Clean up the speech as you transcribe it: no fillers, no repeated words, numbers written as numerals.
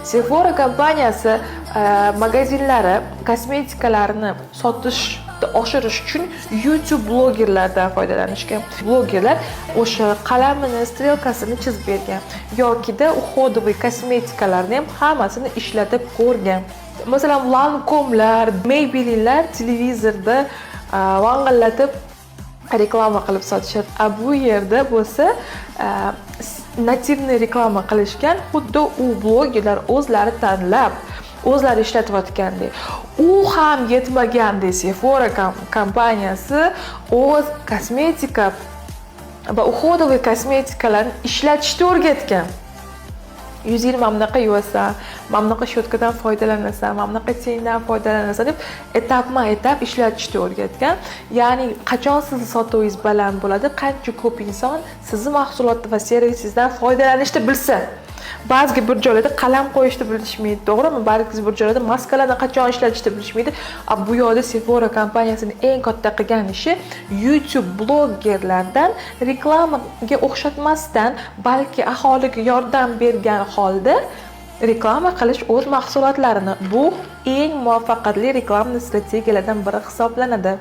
Sephora kompaniyasi magazinlari kosmetikalarni sotishni oshirish uchun YouTube blogerlardan foydalanishgan. Blogerlar o'sha qalamini, strelkasini chizib bergan yokida uходовый kosmetikalarni ham hammasini ishlatib ko'rgan. Masalan, Lancome'lar, Maybelline'lar televizorda vang'illatib reklama qilib sotishadi. Bu yerda bo'lsa nativni reklama qilishgan, xuddi u blogerlar o'zlari tanlab, o'zlari ishlatayotgandek. U ham yetmagandek, Sephora kompaniyasi o'z kosmetika va uходовый kosmetikalarni ishlatishni o'rgatgan. 120 mamnaqa yuvasan, mamnaqa shotkadan foydalanasan, mamnaqa tengdan foydalanasan deb etapma-etap ishlatishni o'rgatgan. Ya'ni qachon sizni sotuvingiz baland bo'ladi, qancha ko'p inson sizni mahsulot va servisingizdan foydalanishni bilsa. Ba'zi bir joylarda qalam qo'yishni bilishmaydi, to'g'rimi? Balki bir joylarda maskalarni qachon ishlatishni bilishmaydi. Bu yerda Sephora kompaniyasining eng katta qilgan ishi YouTube blogerlardan reklamaga o'xshatmasdan, balki aholiga yordam bergan holda reklama qilish o'z mahsulotlarini. Bu eng muvaffaqiyatli reklama strategiyalardan biri hisoblanadi.